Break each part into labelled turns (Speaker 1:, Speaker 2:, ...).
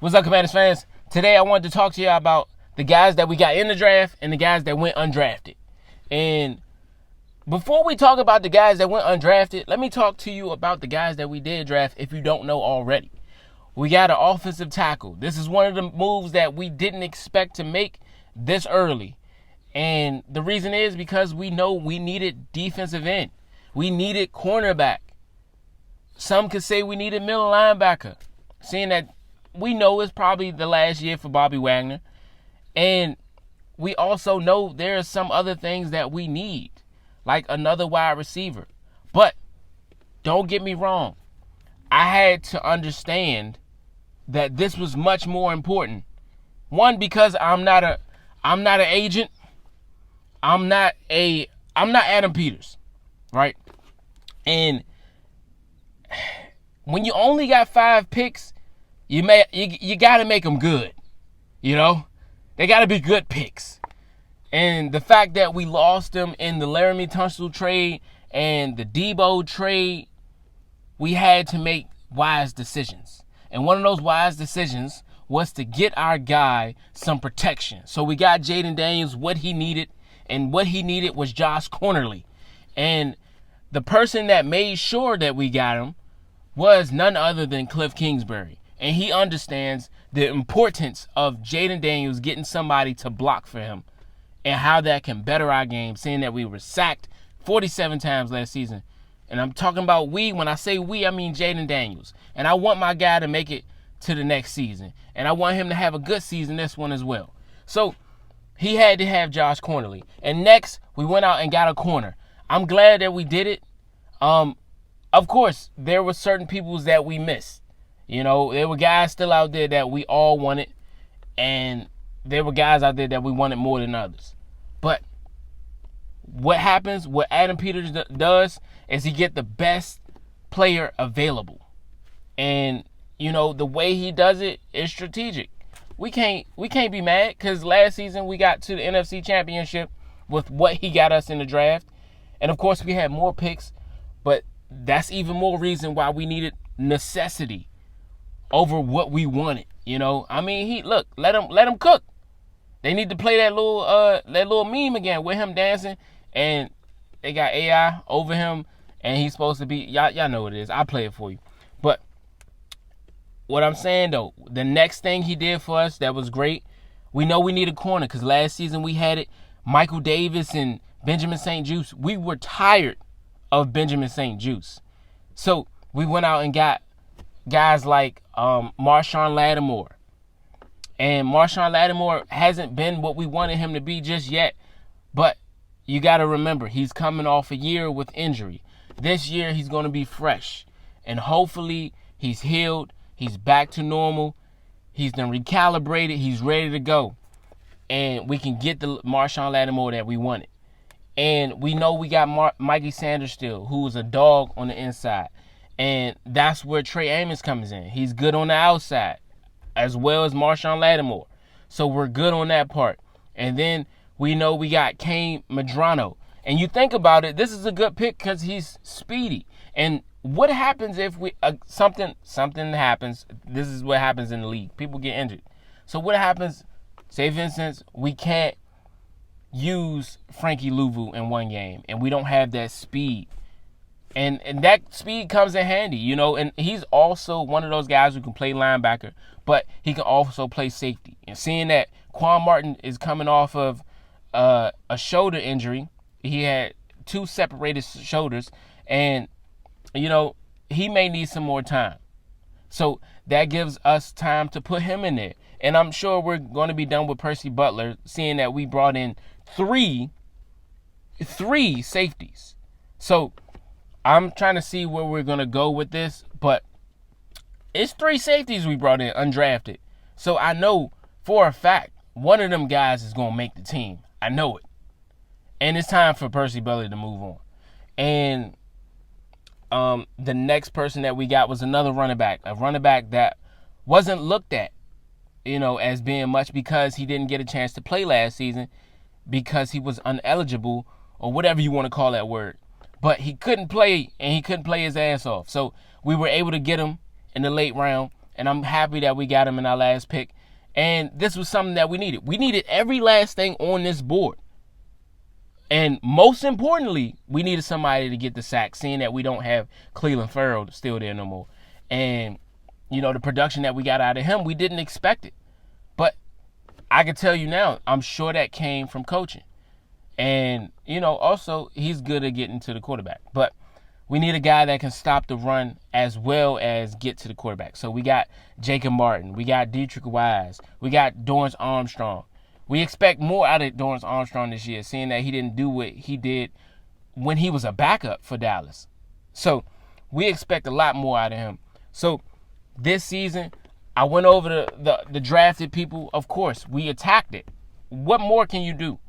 Speaker 1: What's up, Commanders fans? Today I wanted to talk to you about the guys that we got in the draft and the guys that went undrafted. And before we talk about the guys that went undrafted, let me talk to you about the guys that we did draft if you don't know already. We got an offensive tackle. This is one of the moves that we didn't expect to make this early. And the reason is because we know we needed defensive end. We needed cornerback. Some could say we needed middle linebacker. Seeing that we know it's probably the last year for Bobby Wagner. And we also know there are some other things that we need, like another wide receiver. But don't get me wrong. I had to understand that this was much more important. One, because I'm not an agent. I'm not Adam Peters, right? And when you only got 5 picks, you got to make them good. You know, they got to be good picks. And the fact that we lost them in the Laramie Tunsil trade and the Debo trade, we had to make wise decisions. And one of those wise decisions was to get our guy some protection. So we got Jaden Daniels what he needed, and what he needed was Josh Cornerly. And the person that made sure that we got him was none other than Cliff Kingsbury. And he understands the importance of Jaden Daniels getting somebody to block for him and how that can better our game, seeing that we were sacked 47 times last season. And I'm talking about we. When I say we, I mean Jaden Daniels. And I want my guy to make it to the next season. And I want him to have a good season this one as well. So he had to have Josh Cornerly. And next, we went out and got a corner. I'm glad that we did it. Of course, there were certain peoples that we missed. You know, there were guys still out there that we all wanted. And there were guys out there that we wanted more than others. But what happens, what Adam Peters does, is he get the best player available. And, you know, the way he does it is strategic. We can't be mad because last season we got to the NFC Championship with what he got us in the draft. And, of course, we had more picks. But that's even more reason why we needed necessity over what we wanted. You know, I mean, let him cook. They need to play that little meme again with him dancing, and they got AI over him, and he's supposed to be y'all know what it is. I'll play it for you. But what I'm saying though, the next thing he did for us that was great, we know we need a corner because last season we had it Michael Davis and Benjamin St-Juste. We were tired of Benjamin St-Juste. So we went out and got guys like Marshawn Lattimore. And Marshawn Lattimore hasn't been what we wanted him to be just yet. But you got to remember, he's coming off a year with injury. This year he's going to be fresh. And hopefully he's healed. He's back to normal. He's been recalibrated. He's ready to go. And we can get the Marshawn Lattimore that we wanted. And we know we got Mikey Sanders still, who is a dog on the inside. And that's where Trey Amos comes in. He's good on the outside, as well as Marshawn Lattimore. So we're good on that part. And then we know we got Kane Medrano. And you think about it, this is a good pick because he's speedy. And what happens if we something happens? This is what happens in the league. People get injured. So what happens, say for instance, we can't use Frankie Louvu in one game and we don't have that speed. And that speed comes in handy, you know, and he's also one of those guys who can play linebacker, but he can also play safety. And seeing that Quan Martin is coming off of a shoulder injury, he had 2 separated shoulders, and, you know, he may need some more time. So that gives us time to put him in there. And I'm sure we're going to be done with Percy Butler, seeing that we brought in three safeties. So I'm trying to see where we're going to go with this, but it's 3 safeties we brought in undrafted. So I know for a fact one of them guys is going to make the team. I know it. And it's time for Percy Butler to move on. And the next person that we got was another running back, a running back that wasn't looked at, you know, as being much because he didn't get a chance to play last season because he was ineligible or whatever you want to call that word. But he couldn't play, and he couldn't play his ass off. So we were able to get him in the late round, and I'm happy that we got him in our last pick. And this was something that we needed. We needed every last thing on this board. And most importantly, we needed somebody to get the sack, seeing that we don't have Cleveland Farrell still there no more. And, the production that we got out of him, we didn't expect it. But I can tell you now, I'm sure that came from coaching. And, also, he's good at getting to the quarterback. But we need a guy that can stop the run as well as get to the quarterback. So we got Jacob Martin. We got Dietrich Wise. We got Dorrance Armstrong. We expect more out of Dorrance Armstrong this year, seeing that he didn't do what he did when he was a backup for Dallas. So we expect a lot more out of him. So this season, I went over the drafted people. Of course, we attacked it. What more can you do?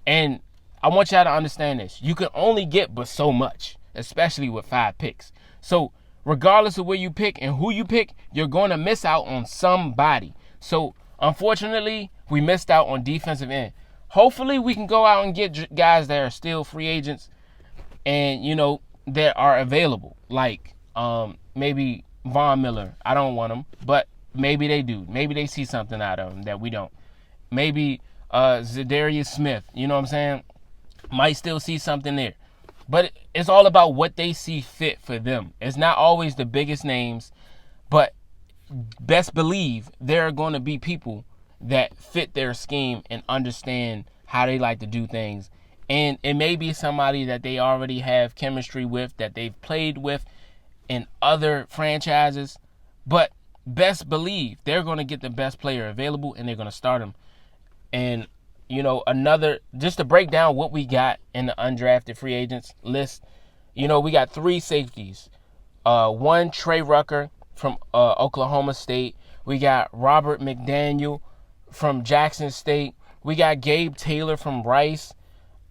Speaker 1: And I want y'all to understand this. You can only get but so much, especially with 5 picks. So regardless of where you pick and who you pick, you're going to miss out on somebody. So unfortunately, we missed out on defensive end. Hopefully, we can go out and get guys that are still free agents and, that are available. Like maybe Von Miller. I don't want him, but maybe they do. Maybe they see something out of him that we don't. Maybe Zadarius Smith, you know what I'm saying? Might still see something there. But it's all about what they see fit for them. It's not always the biggest names, but best believe there are going to be people that fit their scheme and understand how they like to do things. And it may be somebody that they already have chemistry with, that they've played with in other franchises. But best believe they're going to get the best player available and they're going to start him. And, just to break down what we got in the undrafted free agents list, we got 3 safeties. One, Trey Rucker from Oklahoma State. We got Robert McDaniel from Jackson State. We got Gabe Taylor from Rice.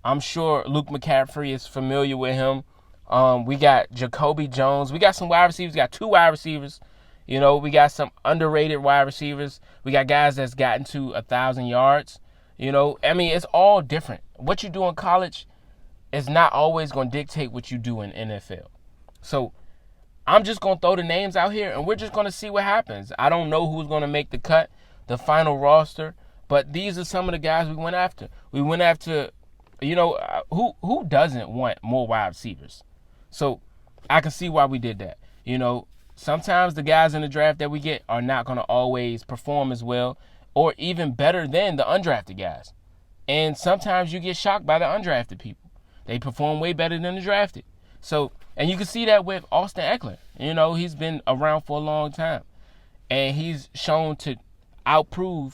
Speaker 1: I'm sure Luke McCaffrey is familiar with him. We got Jacoby Jones. We got some wide receivers. We got 2 wide receivers. We got some underrated wide receivers. We got guys that's gotten to 1,000 yards. It's all different. What you do in college is not always going to dictate what you do in NFL. So I'm just going to throw the names out here, and we're just going to see what happens. I don't know who's going to make the cut, the final roster, but these are some of the guys we went after. We went after, who doesn't want more wide receivers? So I can see why we did that. Sometimes the guys in the draft that we get are not going to always perform as well or even better than the undrafted guys. And sometimes you get shocked by the undrafted people. They perform way better than the drafted. So, and you can see that with Austin Eckler. He's been around for a long time. And he's shown to outdo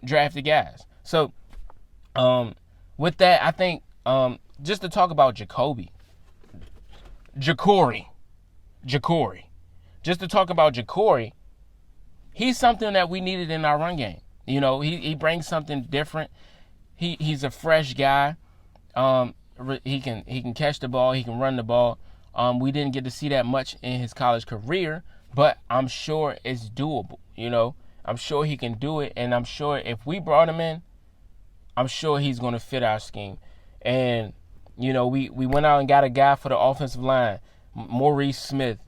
Speaker 1: drafted guys. So, with that, I think just to talk about Jacory. Just to talk about Jacory, he's something that we needed in our run game. He brings something different. He's a fresh guy. He can catch the ball. He can run the ball. We didn't get to see that much in his college career, but I'm sure it's doable. I'm sure he can do it, and I'm sure if we brought him in, I'm sure he's going to fit our scheme. And we went out and got a guy for the offensive line, Maurice Smith.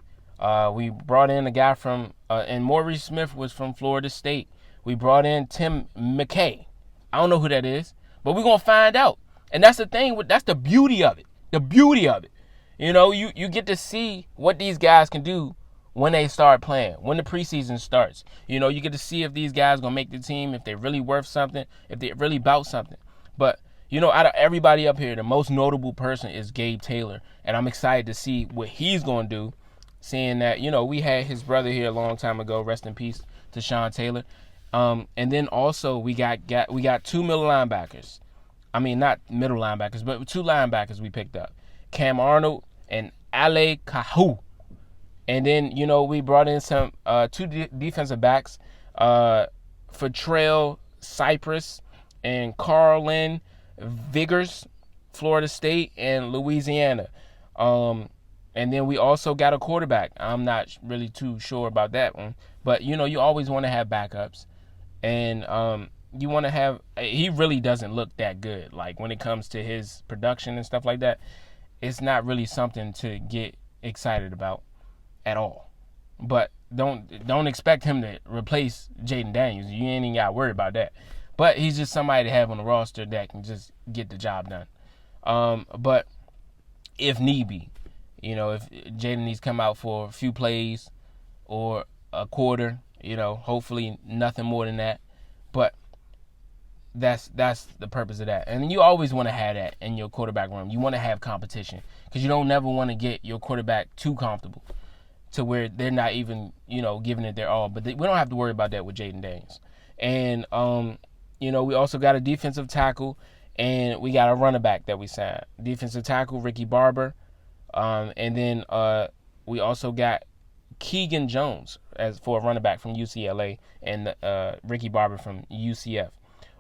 Speaker 1: We brought in a guy from, and Maurice Smith was from Florida State. We brought in Tim McKay. I don't know who that is, but we're going to find out. And that's the thing. That's the beauty of it. The beauty of it. You get to see what these guys can do when they start playing, when the preseason starts. You get to see if these guys going to make the team, if they're really worth something, if they're really about something. But, out of everybody up here, the most notable person is Gabe Taylor. And I'm excited to see what he's going to do, seeing that, we had his brother here a long time ago. Rest in peace to Sean Taylor. And then also we got 2 middle linebackers. I mean, not middle linebackers, but 2 linebackers we picked up. Cam Arnold and Ale Kahu. And then, we brought in some 2 defensive backs, Fortrell Cypress and Carlin Vigors, Florida State and Louisiana. And then we also got a quarterback. I'm not really too sure about that one. But, you always want to have backups. And you want to have – he really doesn't look that good. Like, when it comes to his production and stuff like that, it's not really something to get excited about at all. but don't expect him to replace Jaden Daniels. You ain't even got to worry about that. But he's just somebody to have on the roster that can just get the job done. But if need be, if Jaden needs to come out for a few plays or a quarter, hopefully nothing more than that. But that's the purpose of that. And you always want to have that in your quarterback room. You want to have competition because you don't never want to get your quarterback too comfortable to where they're not even, giving it their all. But we don't have to worry about that with Jaden Daniels. And, we also got a defensive tackle, and we got a running back that we signed. Defensive tackle, Ricky Barber. And then we also got Keegan Jones as for a running back from UCLA and Ricky Barber from UCF.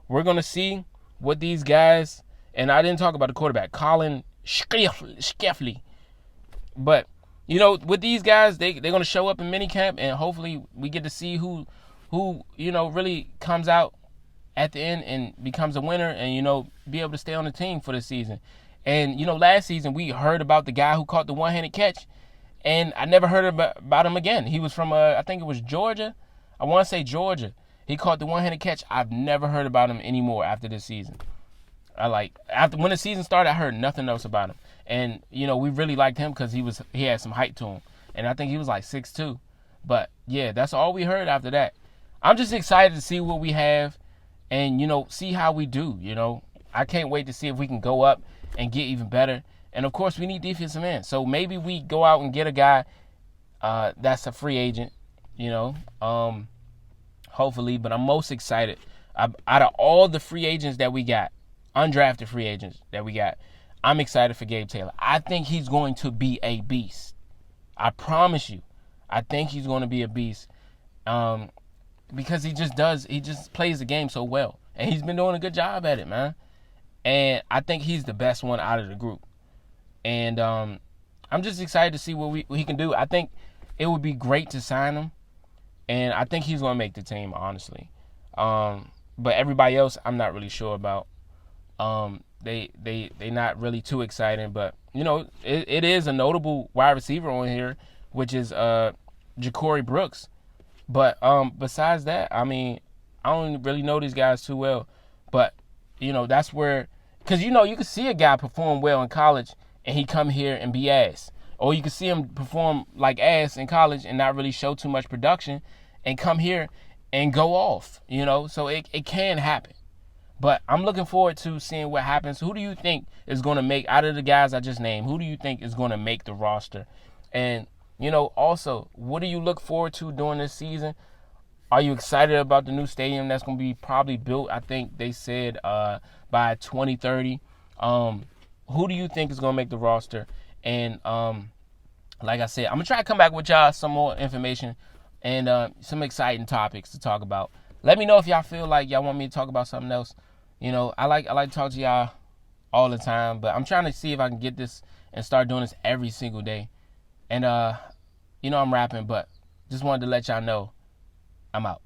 Speaker 1: We're going to see what these guys, and I didn't talk about the quarterback, Colin Scheffley. But, with these guys, they're going to show up in minicamp, and hopefully we get to see who really comes out at the end and becomes a winner and, be able to stay on the team for the season. And, last season we heard about the guy who caught the one-handed catch, and I never heard about him again. He was from, I think it was Georgia. I want to say Georgia. He caught the one-handed catch. I've never heard about him anymore after this season. After when the season started, I heard nothing else about him. And, we really liked him because he had some height to him. And I think he was like 6'2". But, yeah, that's all we heard after that. I'm just excited to see what we have and, see how we do, I can't wait to see if we can go up and get even better. And, of course, we need defensive men. So maybe we go out and get a guy that's a free agent, hopefully. But I'm most excited. Out of all the free agents that we got, undrafted free agents that we got, I'm excited for Gabe Taylor. I think he's going to be a beast. I promise you. I think he's going to be a beast because he just plays the game so well. And he's been doing a good job at it, man. And I think he's the best one out of the group. And I'm just excited to see what he can do. I think it would be great to sign him. And I think he's going to make the team, honestly. But everybody else, I'm not really sure about. They not really too exciting. But, it is a notable wide receiver on here, which is Ja'Cory Brooks. But besides that, I mean, I don't really know these guys too well. But, that's where – because, you can see a guy perform well in college and he come here and be ass. Or you can see him perform like ass in college and not really show too much production and come here and go off, So it can happen. But I'm looking forward to seeing what happens. Who do you think is going to make, out of the guys I just named, who do you think is going to make the roster? And, also, what do you look forward to during this season? Are you excited about the new stadium that's going to be probably built, I think they said, by 2030? Who do you think is going to make the roster? And like I said, I'm going to try to come back with y'all some more information and some exciting topics to talk about. Let me know if y'all feel like y'all want me to talk about something else. I like to talk to y'all all the time, but I'm trying to see if I can get this and start doing this every single day. And, I'm rapping, but just wanted to let y'all know I'm out.